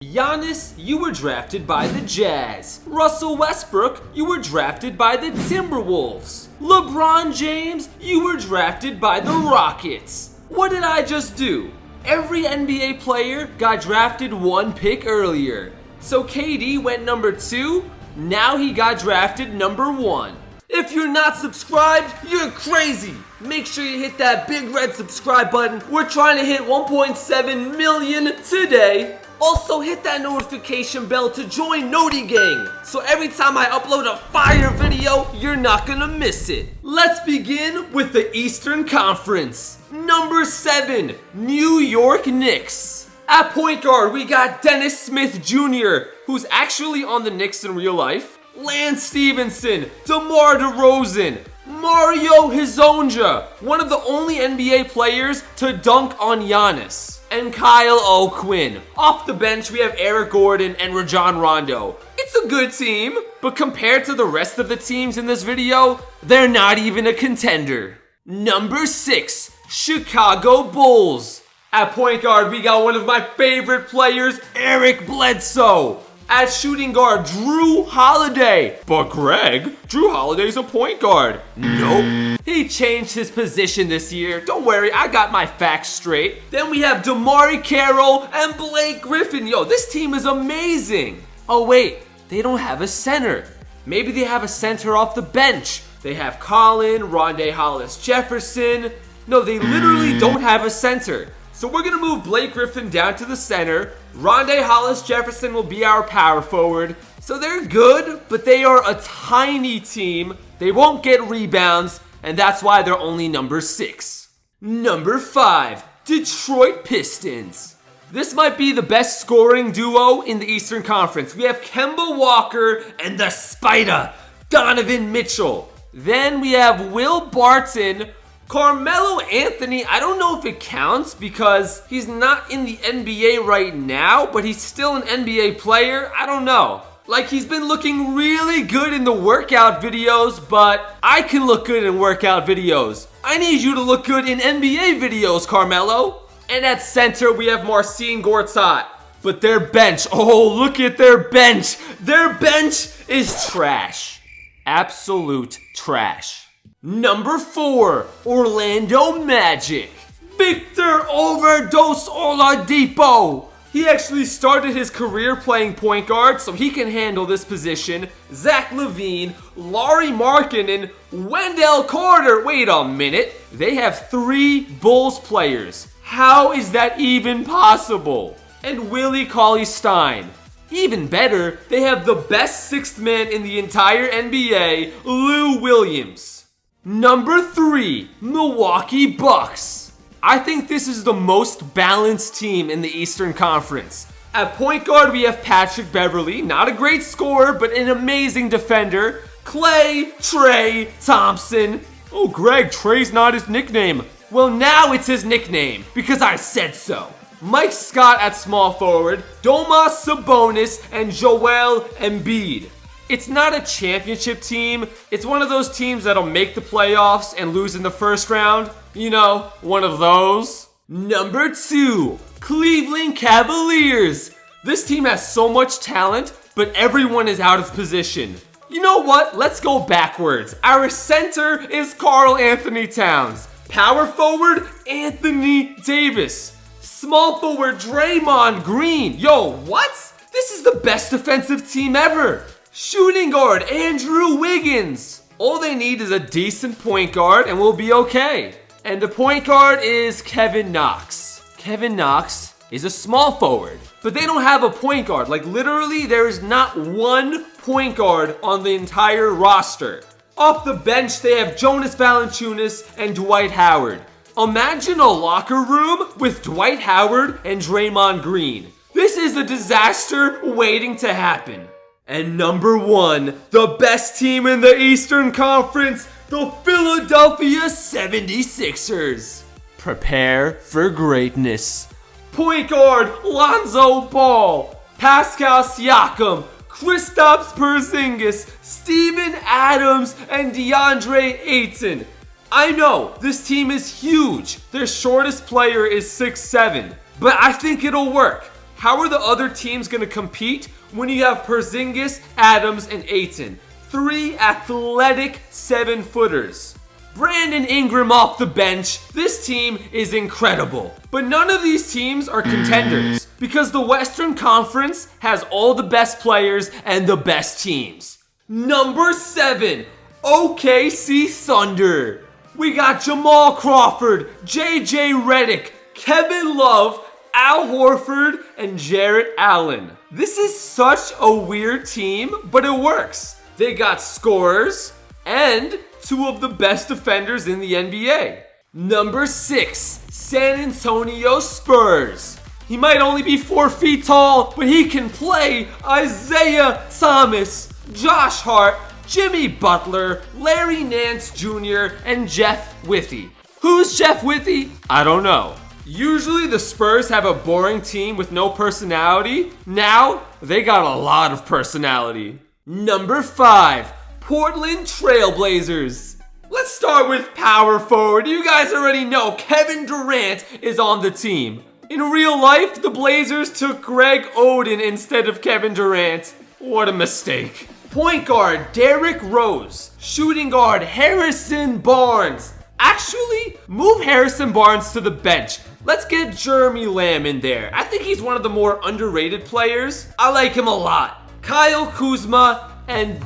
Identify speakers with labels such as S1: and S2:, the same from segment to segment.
S1: Giannis, you were drafted by the Jazz. Russell Westbrook, you were drafted by the Timberwolves. LeBron James, you were drafted by the Rockets. What did I just do? Every NBA player got drafted one pick earlier. So KD went number 2, now he got drafted number 1. If you're not subscribed, you're crazy. Make sure you hit that big red subscribe button. We're trying to hit 1.7 million today. Also, hit that notification bell to join Noti Gang, so every time I upload a fire video, you're not gonna miss it. Let's begin with the Eastern Conference. Number 7, New York Knicks. At point guard, we got Dennis Smith Jr., who's actually on the Knicks in real life. Lance Stevenson, DeMar DeRozan, Mario Hezonja, one of the only NBA players to dunk on Giannis, and Kyle O'Quinn. Off the bench, we have Eric Gordon and Rajon Rondo. It's a good team, but compared to the rest of the teams in this video, they're not even a contender. Number 6, Chicago Bulls. At point guard, we got one of my favorite players, Eric Bledsoe. At shooting guard, Drew Holiday. But Greg, Drew Holiday's a point guard. Nope. He changed his position this year. Don't worry, I got my facts straight. Then we have DeMar Carroll and Blake Griffin. Yo, this team is amazing. Oh wait, they don't have a center. Maybe they have a center off the bench. They have Colin, Rondé Hollis-Jefferson. No, they literally don't have a center. So we're going to move Blake Griffin down to the center. Rondé Hollis-Jefferson will be our power forward. So they're good, but they are a tiny team. They won't get rebounds, and that's why they're only number 6. Number 5, Detroit Pistons. This might be the best scoring duo in the Eastern Conference. We have Kemba Walker and the Spider, Donovan Mitchell. Then we have Will Barton, Carmelo Anthony. I don't know if it counts because he's not in the NBA right now, but he's still an NBA player. I don't know. Like, he's been looking really good in the workout videos, but I can look good in workout videos. I need you to look good in NBA videos, Carmelo. And at center, we have Marcin Gortat. But their bench, oh, look at their bench. Their bench is trash. Absolute trash. Number 4, Orlando Magic. Victor Overdose Oladipo. He actually started his career playing point guard, so he can handle this position. Zach LaVine, Lauri Markkanen, Wendell Carter. Wait a minute. They have 3 Bulls players. How is that even possible? And Willie Cauley-Stein. Even better, they have the best 6th man in the entire NBA, Lou Williams. Number 3, Milwaukee Bucks. I think this is the most balanced team in the Eastern Conference. At point guard, we have Patrick Beverley, not a great scorer, but an amazing defender. Klay, Trey Thompson. Oh, Greg, Trey's not his nickname. Well, now it's his nickname, because I said so. Mike Scott at small forward, Domas Sabonis, and Joel Embiid. It's not a championship team. It's one of those teams that'll make the playoffs and lose in the first round. You know, one of those. Number 2, Cleveland Cavaliers. This team has so much talent, but everyone is out of position. You know what? Let's go backwards. Our center is Karl Anthony Towns. Power forward, Anthony Davis. Small forward, Draymond Green. Yo, what? This is the best defensive team ever. Shooting guard, Andrew Wiggins. All they need is a decent point guard and we'll be okay. And the point guard is Kevin Knox. Kevin Knox is a small forward, but they don't have a point guard. Like, literally, there is not one point guard on the entire roster. Off the bench, they have Jonas Valanciunas and Dwight Howard. Imagine a locker room with Dwight Howard and Draymond Green. This is a disaster waiting to happen. And number 1, the best team in the Eastern Conference, the Philadelphia 76ers. Prepare for greatness. Point guard, Lonzo Ball, Pascal Siakam, Kristaps Porzingis, Steven Adams, and DeAndre Ayton. I know, this team is huge. Their shortest player is 6'7", but I think it'll work. How are the other teams going to compete when you have Porzingis, Adams, and Ayton? 3 athletic 7-footers. Brandon Ingram off the bench. This team is incredible. But none of these teams are contenders because the Western Conference has all the best players and the best teams. Number 7, OKC Thunder. We got Jamal Crawford, JJ Redick, Kevin Love, Al Horford, and Jarrett Allen. This is such a weird team, but it works. They got scorers and 2 of the best defenders in the NBA. Number 6, San Antonio Spurs. He might only be 4 feet tall, but he can play. Isaiah Thomas, Josh Hart, Jimmy Butler, Larry Nance Jr., and Jeff Withey. Who's Jeff Withey? I don't know. Usually the Spurs have a boring team with no personality. Now, they got a lot of personality. Number 5, Portland Trailblazers. Let's start with power forward. You guys already know Kevin Durant is on the team. In real life, the Blazers took Greg Oden instead of Kevin Durant. What a mistake. Point guard, Derrick Rose. Shooting guard, Harrison Barnes. Actually, move Harrison Barnes to the bench. Let's get Jeremy Lamb in there. I think he's one of the more underrated players. I like him a lot. Kyle Kuzma and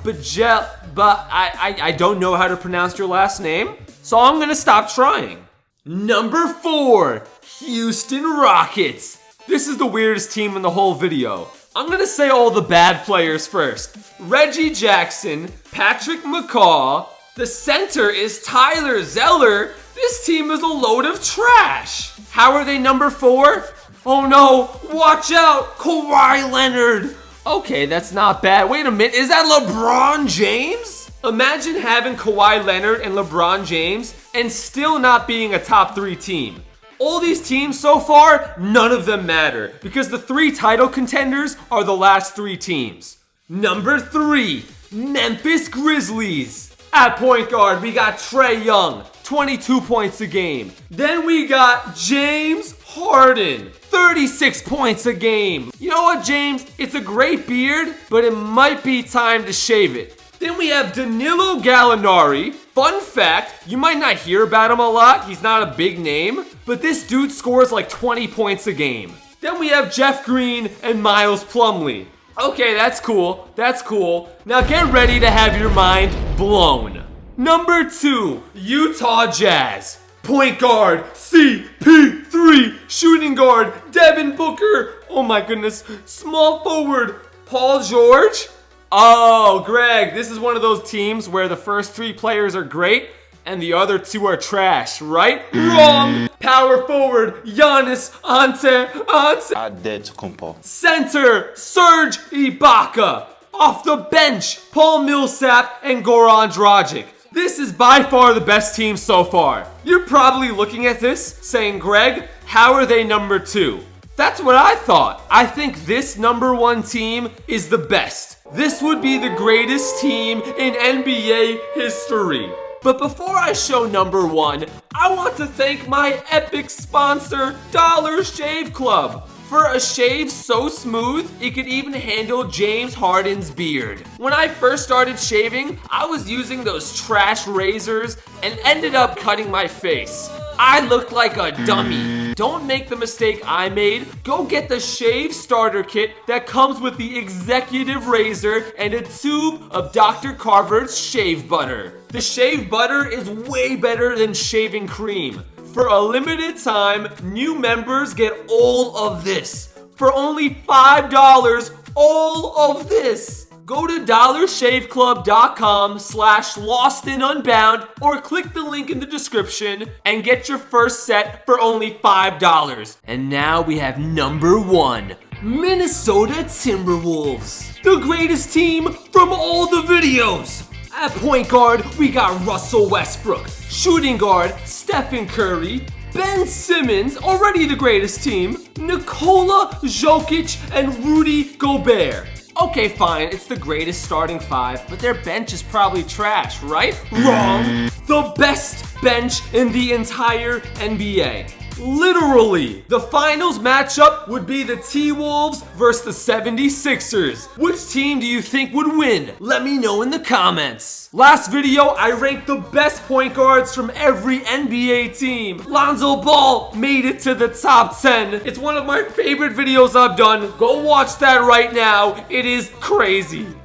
S1: I don't know how to pronounce your last name, so I'm gonna stop trying. Number 4, Houston Rockets. This is the weirdest team in the whole video. I'm gonna say all the bad players first. Reggie Jackson, Patrick McCaw. The center is Tyler Zeller. This team is a load of trash. How are they number 4? Oh no, watch out, Kawhi Leonard. Okay, that's not bad. Wait a minute, is that LeBron James? Imagine having Kawhi Leonard and LeBron James and still not being a top 3 team. All these teams so far, none of them matter because the 3 title contenders are the last 3 teams. Number 3, Memphis Grizzlies. At point guard, we got Trae Young, 22 points a game. Then we got James Harden, 36 points a game. You know what, James? It's a great beard, but it might be time to shave it. Then we have Danilo Gallinari. Fun fact, you might not hear about him a lot. He's not a big name, but this dude scores like 20 points a game. Then we have Jeff Green and Miles Plumlee. Okay, that's cool. That's cool. Now get ready to have your mind blown. Number 2, Utah Jazz. Point guard, CP3. Shooting guard, Devin Booker. Oh my goodness. Small forward, Paul George. Oh, Greg, this is one of those teams where the first 3 players are great and the other 2 are trash, right? Wrong! Power forward, Giannis
S2: Antetokounmpo.
S1: Center, Serge Ibaka. Off the bench, Paul Millsap and Goran Dragic. This is by far the best team so far. You're probably looking at this saying, Greg, how are they number 2? That's what I thought. I think this number 1 team is the best. This would be the greatest team in NBA history. But before I show number 1, I want to thank my epic sponsor, Dollar Shave Club. For a shave so smooth, it could even handle James Harden's beard. When I first started shaving, I was using those trash razors and ended up cutting my face. I looked like a dummy. Don't make the mistake I made. Go get the shave starter kit that comes with the executive razor and a tube of Dr. Carver's shave butter. The shave butter is way better than shaving cream. For a limited time, new members get all of this. For only $5, all of this. Go to dollarshaveclub.com/LostNUnbound or click the link in the description and get your first set for only $5. And now we have number 1, Minnesota Timberwolves. The greatest team from all the videos. At point guard, we got Russell Westbrook. Shooting guard, Stephen Curry. Ben Simmons, already the greatest team. Nikola Jokic and Rudy Gobert. Okay, fine, it's the greatest starting 5, but their bench is probably trash, right? Wrong! The best bench in the entire NBA. Literally. The finals matchup would be the T-Wolves versus the 76ers. Which team do you think would win? Let me know in the comments. Last video, I ranked the best point guards from every NBA team. Lonzo Ball made it to the top 10. It's one of my favorite videos I've done. Go watch that right now. It is crazy.